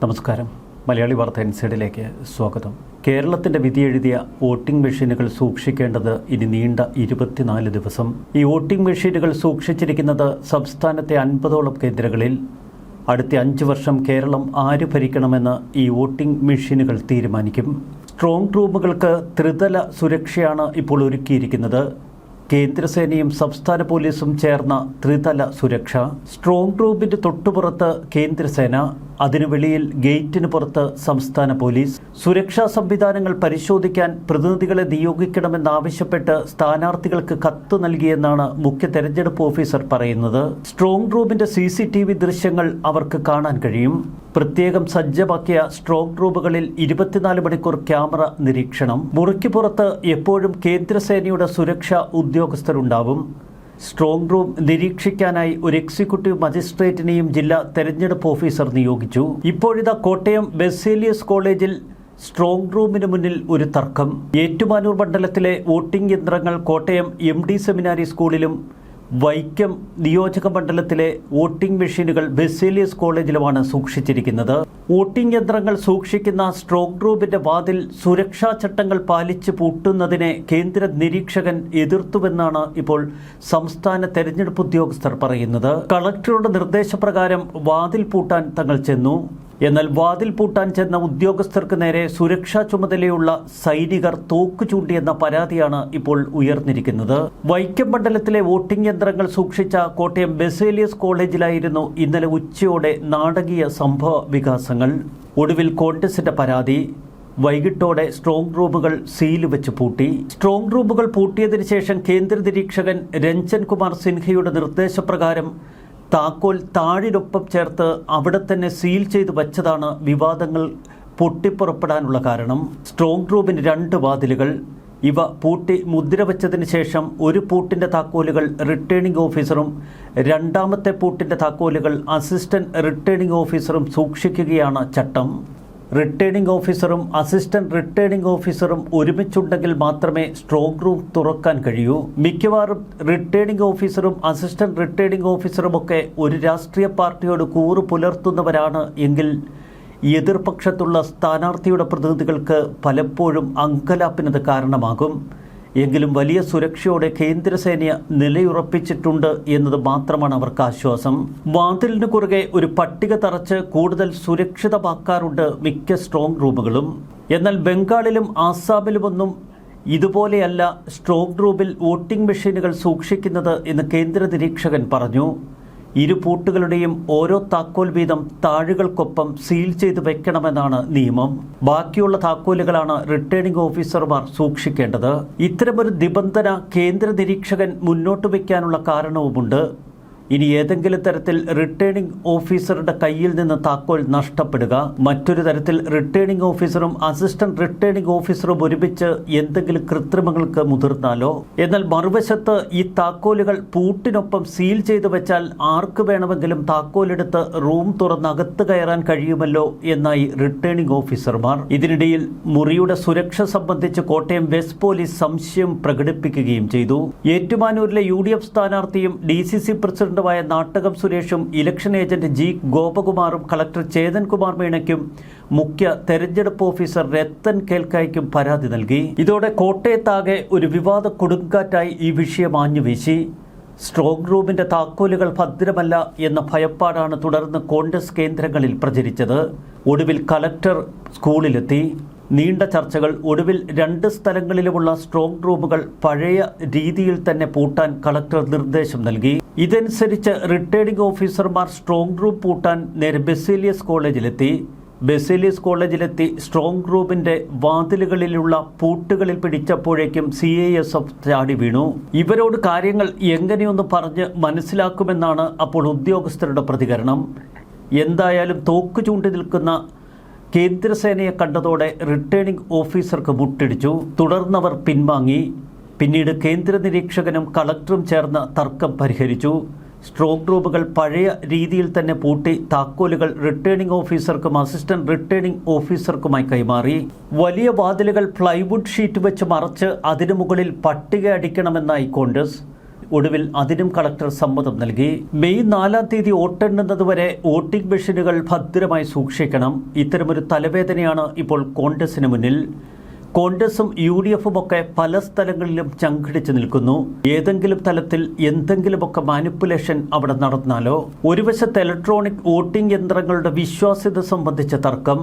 നമസ്കാരം. മലയാളി വാർത്ത ഇൻസൈഡിലേക്ക് സ്വാഗതം. കേരളത്തിന്റെ വിധിയെഴുതിയ വോട്ടിംഗ് മെഷീനുകൾ സൂക്ഷിക്കേണ്ടത് ഇനി നീണ്ട 24 ദിവസം. ഈ വോട്ടിംഗ് മെഷീനുകൾ സൂക്ഷിച്ചിരിക്കുന്നത് സംസ്ഥാനത്തെ 50ഓളം കേന്ദ്രങ്ങളിൽ. അടുത്ത 5 വർഷം കേരളം ആര് ഭരിക്കണമെന്ന് ഈ വോട്ടിംഗ് മെഷീനുകൾ തീരുമാനിക്കും. സ്ട്രോങ് റൂമുകൾക്ക് ത്രിതല സുരക്ഷയാണ് ഇപ്പോൾ ഒരുക്കിയിരിക്കുന്നത്. കേന്ദ്രസേനയും സംസ്ഥാന പോലീസും ചേർന്ന ത്രിതല സുരക്ഷ. സ്ട്രോങ് റൂമിന്റെ തൊട്ടുപുറത്ത് കേന്ദ്രസേന, അതിനു വെളിയിൽ ഗേറ്റിന് പുറത്ത് സംസ്ഥാന പോലീസ്. സുരക്ഷാ സംവിധാനങ്ങൾ പരിശോധിക്കാൻ പ്രതിനിധികളെ നിയോഗിക്കണമെന്നാവശ്യപ്പെട്ട് സ്ഥാനാർത്ഥികൾക്ക് കത്ത് നൽകിയെന്നാണ് മുഖ്യ തെരഞ്ഞെടുപ്പ് ഓഫീസർ പറയുന്നത്. സ്ട്രോങ് റൂമിന്റെ CCTV ദൃശ്യങ്ങൾ അവർക്ക് കാണാൻ കഴിയും. പ്രത്യേകം സജ്ജമാക്കിയ സ്ട്രോങ് റൂമുകളിൽ 24 മണിക്കൂർ ക്യാമറ നിരീക്ഷണം. മുറിക്ക് പുറത്ത് എപ്പോഴും കേന്ദ്രസേനയുടെ സുരക്ഷാ ഉദ്യോഗസ്ഥരുണ്ടാവും. സ്ട്രോങ് റൂം നിരീക്ഷിക്കാനായി ഒരു എക്സിക്യൂട്ടീവ് മജിസ്ട്രേറ്റിനെയും ജില്ലാ തെരഞ്ഞെടുപ്പ് ഓഫീസർ നിയോഗിച്ചു. ഇപ്പോഴിതാ കോട്ടയം ബെസേലിയസ് കോളേജിൽ സ്ട്രോങ് റൂമിന് മുന്നിൽ ഒരു തർക്കം. ഏറ്റുമാനൂർ മണ്ഡലത്തിലെ വോട്ടിംഗ് യന്ത്രങ്ങൾ കോട്ടയം MD സെമിനാരി സ്കൂളിലും വൈക്കം നിയോജക മണ്ഡലത്തിലെ വോട്ടിംഗ് മെഷീനുകൾ ബെസേലിയസ് കോളേജിലുമാണ് സൂക്ഷിച്ചിരിക്കുന്നത്. വോട്ടിംഗ് യന്ത്രങ്ങൾ സൂക്ഷിക്കുന്ന സ്ട്രോങ് റൂമിന്റെ വാതിൽ സുരക്ഷാ ചട്ടങ്ങൾ പാലിച്ച് പൂട്ടുന്നതിനെ കേന്ദ്ര നിരീക്ഷകൻ എതിർത്തുവെന്നാണ് ഇപ്പോൾ സംസ്ഥാന തെരഞ്ഞെടുപ്പ് ഉദ്യോഗസ്ഥർ പറയുന്നത്. കളക്ടറുടെ നിർദ്ദേശപ്രകാരം വാതിൽ പൂട്ടാൻ തങ്ങൾ ചെന്നു. എന്നാൽ വാതിൽ പൂട്ടാൻ ചെന്ന ഉദ്യോഗസ്ഥർക്ക് നേരെ സുരക്ഷാ ചുമതലയുള്ള സൈനികർ തോക്കു ചൂണ്ടിയെന്ന പരാതിയാണ് ഇപ്പോൾ ഉയർന്നിരിക്കുന്നത്. വൈക്കം മണ്ഡലത്തിലെ വോട്ടിംഗ് യന്ത്രങ്ങൾ സൂക്ഷിച്ച കോട്ടയം ബെസേലിയസ് കോളേജിലായിരുന്നു ഇന്നലെ ഉച്ചയോടെ നാടകീയ സംഭവ വികാസങ്ങൾ. ഒടുവിൽ കോൺഗ്രസിന്റെ പരാതി. വൈകിട്ടോടെ സ്ട്രോങ് റൂമുകൾ സീല് വെച്ച് പൂട്ടി. സ്ട്രോങ് റൂമുകൾ പൂട്ടിയതിനു ശേഷം കേന്ദ്ര നിരീക്ഷകൻ രഞ്ജൻ കുമാർ സിൻഹയുടെ നിർദ്ദേശപ്രകാരം താക്കോൽ താഴിനൊപ്പം ചേർത്ത് അവിടെ തന്നെ സീൽ ചെയ്ത് വച്ചതാണ് വിവാദങ്ങൾ പൊട്ടിപ്പുറപ്പെടാനുള്ള കാരണം. സ്ട്രോങ് റൂമിന് 2 വാതിലുകൾ. ഇവ പൂട്ടി മുദ്ര വച്ചതിന് ശേഷം ഒരു പൂട്ടിൻ്റെ താക്കോലുകൾ റിട്ടേണിംഗ് ഓഫീസറും രണ്ടാമത്തെ പൂട്ടിൻ്റെ താക്കോലുകൾ അസിസ്റ്റന്റ് റിട്ടേണിംഗ് ഓഫീസറും സൂക്ഷിക്കുകയാണ് ചട്ടം. റിട്ടേണിംഗ് ഓഫീസറും അസിസ്റ്റന്റ് റിട്ടേണിംഗ് ഓഫീസറും ഒരുമിച്ചുണ്ടെങ്കിൽ മാത്രമേ സ്ട്രോങ് റൂം തുറക്കാൻ കഴിയൂ. മിക്കവാറും റിട്ടേണിംഗ് ഓഫീസറും അസിസ്റ്റന്റ് റിട്ടേണിംഗ് ഓഫീസറുമൊക്കെ ഒരു രാഷ്ട്രീയ പാർട്ടിയോട് കൂറ് പുലർത്തുന്നവരാണ് എങ്കിൽ എതിർപക്ഷത്തുള്ള സ്ഥാനാർത്ഥിയുടെ പ്രതിനിധികൾക്ക് പലപ്പോഴും അങ്കലാപ്പിനത് കാരണമാകും. എങ്കിലും വലിയ സുരക്ഷയോടെ കേന്ദ്രസേന നിലയുറപ്പിച്ചിട്ടുണ്ട് എന്നത് മാത്രമാണ് അവർക്ക് ആശ്വാസം. വാതിലിന് കുറുകെ ഒരു പട്ടിക തറച്ച് കൂടുതൽ സുരക്ഷിതമാക്കാറുണ്ട് മിക്ക സ്ട്രോങ് റൂമുകളും. എന്നാൽ ബംഗാളിലും ആസാമിലുമൊന്നും ഇതുപോലെയല്ല സ്ട്രോങ് റൂമിൽ വോട്ടിംഗ് മെഷീനുകൾ സൂക്ഷിക്കുന്നത് എന്ന് കേന്ദ്ര നിരീക്ഷകൻ പറഞ്ഞു. ഇരു പൂട്ടുകളുടെയും ഓരോ താക്കോൽ വീതം താഴുകൾക്കൊപ്പം സീൽ ചെയ്ത് വെക്കണമെന്നാണ് നിയമം. ബാക്കിയുള്ള താക്കോലുകളാണ് റിട്ടേണിംഗ് ഓഫീസർമാർ സൂക്ഷിക്കേണ്ടത്. ഇത്തരമൊരു നിബന്ധന കേന്ദ്ര നിരീക്ഷകൻ മുന്നോട്ട് വയ്ക്കാനുള്ള കാരണവുമുണ്ട്. ഇനി ഏതെങ്കിലും തരത്തിൽ റിട്ടേണിംഗ് ഓഫീസറുടെ കയ്യിൽ നിന്ന് താക്കോൽ നഷ്ടപ്പെടുക, മറ്റൊരു തരത്തിൽ റിട്ടേണിംഗ് ഓഫീസറും അസിസ്റ്റന്റ് റിട്ടേണിംഗ് ഓഫീസറും ഒരുമിച്ച് എന്തെങ്കിലും കൃത്രിമങ്ങൾക്ക് മുതിർന്നാലോ. എന്നാൽ മറുവശത്ത് ഈ താക്കോലുകൾ പൂട്ടിനൊപ്പം സീൽ ചെയ്തു വെച്ചാൽ ആർക്ക് വേണമെങ്കിലും താക്കോലെടുത്ത് റൂം തുറന്ന് അകത്ത് കയറാൻ കഴിയുമല്ലോ എന്നായി റിട്ടേണിംഗ് ഓഫീസർമാർ. ഇതിനിടയിൽ മുറിയുടെ സുരക്ഷ സംബന്ധിച്ച് കോട്ടയം വെസ്റ്റ് പോലീസ് സംശയം പ്രകടിപ്പിക്കുകയും ചെയ്തു. ഏറ്റുമാനൂരിലെ UDF സ്ഥാനാർത്ഥിയും DCC പ്രസിഡന്റ് നാട്ടകം സുരേഷും ഇലക്ഷൻ ഏജന്റ് G ഗോപകുമാറും കളക്ടർ ചേതൻ കുമാർ മീണയ്ക്കും മുഖ്യ തെരഞ്ഞെടുപ്പ് ഓഫീസർ രത്തൻ കേൽക്കായ്ക്കും പരാതി നൽകി. ഇതോടെ കോട്ടയത്താകെ ഒരു വിവാദ കൊടുങ്കാറ്റായി ഈ വിഷയം ആഞ്ഞുവീശി. സ്ട്രോങ് റൂമിന്റെ താക്കോലുകൾ ഭദ്രമല്ല എന്ന ഭയപ്പാടാണ് തുടർന്ന് കോൺഗ്രസ് കേന്ദ്രങ്ങളിൽ പ്രചരിച്ചത്. ഒടുവിൽ കളക്ടർ സ്കൂളിലെത്തി. നീണ്ട ചർച്ചകൾ. ഒടുവിൽ 2 സ്ഥലങ്ങളിലുമുള്ള സ്ട്രോങ് റൂമുകൾ പഴയ രീതിയിൽ തന്നെ പൂട്ടാൻ കളക്ടർ നിർദ്ദേശം നൽകി. ഇതനുസരിച്ച് റിട്ടേണിംഗ് ഓഫീസർമാർ സ്ട്രോങ് റൂം പൂട്ടാൻ നേരെ ബെസേലിയസ് കോളേജിലെത്തി സ്ട്രോങ് റൂമിന്റെ വാതിലുകളിലുള്ള പൂട്ടുകളിൽ പിടിച്ചപ്പോഴേക്കും CISF ചാടി വീണു. ഇവരോട് കാര്യങ്ങൾ എങ്ങനെയൊന്ന് പറഞ്ഞ് മനസ്സിലാക്കുമെന്നാണ് അപ്പോൾ ഉദ്യോഗസ്ഥരുടെ പ്രതികരണം. എന്തായാലും തോക്കു ചൂണ്ടി നിൽക്കുന്ന കേന്ദ്രസേനയെ കണ്ടതോടെ റിട്ടേണിംഗ് ഓഫീസർക്ക് മുട്ടിടിച്ചു. തുടർന്നവർ പിൻവാങ്ങി. പിന്നീട് കേന്ദ്ര നിരീക്ഷകനും കളക്ടറും ചേർന്ന് തർക്കം പരിഹരിച്ചു. സ്ട്രോങ് റൂമുകൾ പഴയ രീതിയിൽ തന്നെ പൂട്ടി താക്കോലുകൾ റിട്ടേണിംഗ് ഓഫീസർക്കും അസിസ്റ്റന്റ് റിട്ടേണിംഗ് ഓഫീസർക്കുമായി കൈമാറി. വലിയ വാതിലുകൾ പ്ലൈവുഡ് ഷീറ്റ് വെച്ച് മറച്ച് അതിനു മുകളിൽ പട്ടിക അടിക്കണമെന്നായി കോൺഗ്രസ്. ഒടുവിൽ അതിനും കളക്ടർ സമ്മതം നൽകി. മെയ് 4-ാം തീയതി വോട്ടെണ്ണുന്നതുവരെ വോട്ടിംഗ് മെഷീനുകൾ ഭദ്രമായി സൂക്ഷിക്കണം. ഇത്തരമൊരു തലവേദനയാണ് ഇപ്പോൾ കോൺഗ്രസിന് മുന്നിൽ. കോൺഗ്രസും UDFും ഒക്കെ പല സ്ഥലങ്ങളിലും ചങ്കിടിച്ചു നിൽക്കുന്നു. ഏതെങ്കിലും തലത്തിൽ എന്തെങ്കിലുമൊക്കെ മാനിപ്പുലേഷൻ അവിടെ നടന്നാലോ? ഒരു വശത്ത് ഇലക്ട്രോണിക് വോട്ടിംഗ് യന്ത്രങ്ങളുടെ വിശ്വാസ്യത സംബന്ധിച്ച തർക്കം,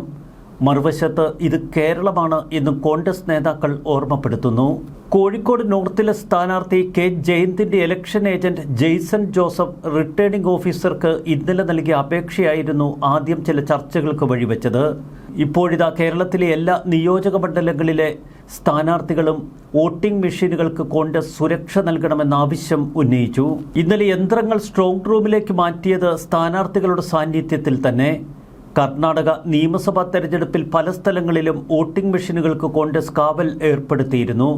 മറുവശത്ത് ഇത് കേരളമാണ് എന്നും കോൺഗ്രസ് നേതാക്കൾ ഓർമ്മപ്പെടുത്തുന്നു. കോഴിക്കോട് നോർത്തിലെ സ്ഥാനാർത്ഥി കെ ജയന്തിന്റെ election agent Jaison Joseph returning ഓഫീസർക്ക് ഇന്നലെ നൽകിയ അപേക്ഷയായിരുന്നു ആദ്യം ചില ചർച്ചകൾക്ക് വഴിവെച്ചത്. ഇപ്പോഴിതാ കേരളത്തിലെ എല്ലാ നിയോജക മണ്ഡലങ്ങളിലെ സ്ഥാനാർത്ഥികളും വോട്ടിംഗ് മെഷീനുകൾക്ക് കോൺഗ്രസ് സുരക്ഷ നൽകണമെന്ന ആവശ്യം ഉന്നയിച്ചു. ഇന്നലെ യന്ത്രങ്ങൾ സ്ട്രോങ് റൂമിലേക്ക് മാറ്റിയത് സ്ഥാനാർത്ഥികളുടെ സാന്നിധ്യത്തിൽ തന്നെ. കർണാടക നിയമസഭാ തെരഞ്ഞെടുപ്പിൽ പല സ്ഥലങ്ങളിലും വോട്ടിംഗ് മെഷീനുകൾക്ക് കോൺഗ്രസ് കാവൽ ഏർപ്പെടുത്തിയിരുന്നു.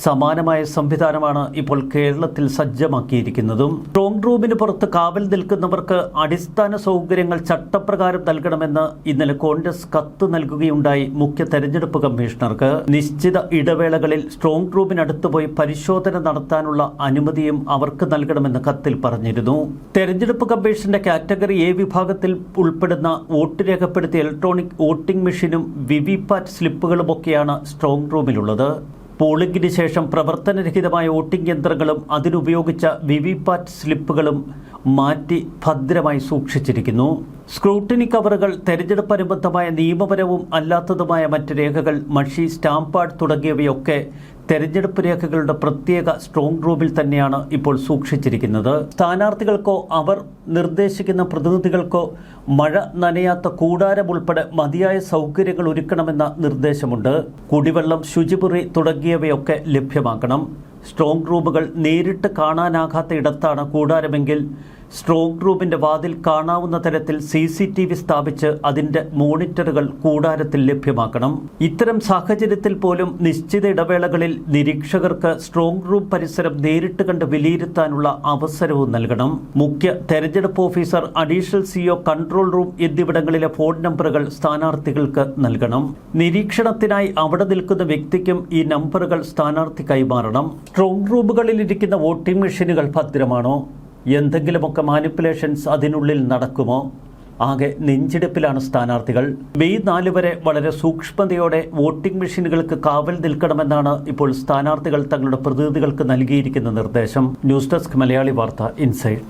സമാനമായ സംവിധാനമാണ് ഇപ്പോൾ കേരളത്തിൽ സജ്ജമാക്കിയിരിക്കുന്നതും. സ്ട്രോങ് റൂമിന് പുറത്ത് കാവൽ നിൽക്കുന്നവർക്ക് അടിസ്ഥാന സൗകര്യങ്ങൾ ചട്ടപ്രകാരം നൽകണമെന്ന് ഇന്നലെ കോൺഗ്രസ് കത്ത് നൽകുകയുണ്ടായി മുഖ്യ തെരഞ്ഞെടുപ്പ് കമ്മീഷണർക്ക്. നിശ്ചിത ഇടവേളകളിൽ സ്ട്രോങ് റൂമിനടുത്ത് പോയി പരിശോധന നടത്താനുള്ള അനുമതിയും അവർക്ക് നൽകണമെന്ന് കത്തിൽ പറഞ്ഞിരുന്നു. തെരഞ്ഞെടുപ്പ് കമ്മീഷന്റെ കാറ്റഗറി എ വിഭാഗത്തിൽ ഉൾപ്പെടുന്ന വോട്ട് രേഖപ്പെടുത്തിയ ഇലക്ട്രോണിക് വോട്ടിംഗ് മെഷീനും വിവിപാറ്റ് സ്ലിപ്പുകളുമൊക്കെയാണ് സ്ട്രോങ് റൂമിലുള്ളത്. പോളിംഗിന് ശേഷം പ്രവർത്തനരഹിതമായ വോട്ടിംഗ് യന്ത്രങ്ങളും അതിനുപയോഗിച്ച വിവിപാറ്റ് സ്ലിപ്പുകളും മാറ്റി ഭദ്രമായി സൂക്ഷിച്ചിരിക്കുന്നു. സ്ക്രൂട്ടിനി കവറുകൾ, തെരഞ്ഞെടുപ്പ് അനുബന്ധമായ നിയമപരവും അല്ലാത്തതുമായ മറ്റ് രേഖകൾ, മഷി, സ്റ്റാമ്പ് പാഡ് തുടങ്ങിയവയൊക്കെ തെരഞ്ഞെടുപ്പ് രേഖകളുടെ പ്രത്യേക സ്ട്രോങ് റൂമിൽ തന്നെയാണ് ഇപ്പോൾ സൂക്ഷിച്ചിരിക്കുന്നത്. സ്ഥാനാർത്ഥികൾക്കോ അവർ നിർദ്ദേശിക്കുന്ന പ്രതിനിധികൾക്കോ മഴ നനയാത്ത കൂടാരം ഉൾപ്പെടെ മതിയായ സൗകര്യങ്ങൾ ഒരുക്കണമെന്ന നിർദ്ദേശമുണ്ട്. കുടിവെള്ളം, ശുചിമുറി തുടങ്ങിയവയൊക്കെ ലഭ്യമാക്കണം. സ്ട്രോങ് റൂമുകൾ നേരിട്ട് കാണാനാകാത്ത ഇടത്താണ് കൂടാരമെങ്കിൽ സ്ട്രോങ് റൂമിന്റെ വാതിൽ കാണാവുന്ന തരത്തിൽ CCTV സ്ഥാപിച്ച് അതിന്റെ മോണിറ്ററുകൾ കൂടാരത്തിൽ ലഭ്യമാക്കണം. ഇത്തരം സാഹചര്യത്തിൽ പോലും നിശ്ചിത ഇടവേളകളിൽ നിരീക്ഷകർക്ക് സ്ട്രോങ് റൂം പരിസരം നേരിട്ട് കണ്ട് വിലയിരുത്താനുള്ള അവസരവും നൽകണം. മുഖ്യ തെരഞ്ഞെടുപ്പ് officer, additional CO, control room എന്നിവിടങ്ങളിലെ ഫോൺ നമ്പറുകൾ സ്ഥാനാർത്ഥികൾക്ക് നൽകണം. നിരീക്ഷണത്തിനായി അവിടെ നിൽക്കുന്ന വ്യക്തിക്കും ഈ നമ്പറുകൾ സ്ഥാനാർത്ഥി കൈമാറണം. സ്ട്രോങ് റൂമുകളിൽ ഇരിക്കുന്ന വോട്ടിംഗ് മെഷീനുകൾ ഭദ്രമാണോ? എന്തെങ്കിലുമൊക്കെ മാനിപ്പുലേഷൻസ് അതിനുള്ളിൽ നടക്കുമോ? ആകെ നെഞ്ചിടിപ്പിലാണ് സ്ഥാനാർത്ഥികൾ. മെയ് 4 വരെ വളരെ സൂക്ഷ്മതയോടെ വോട്ടിംഗ് മെഷീനുകൾക്ക് കാവൽ നിൽക്കണമെന്നാണ് ഇപ്പോൾ സ്ഥാനാർത്ഥികൾ തങ്ങളുടെ പ്രതിനിധികൾക്ക് നൽകിയിരിക്കുന്ന നിർദ്ദേശം. ന്യൂസ് ഡെസ്ക് മലയാളി വാർത്ത ഇൻസൈഡ്.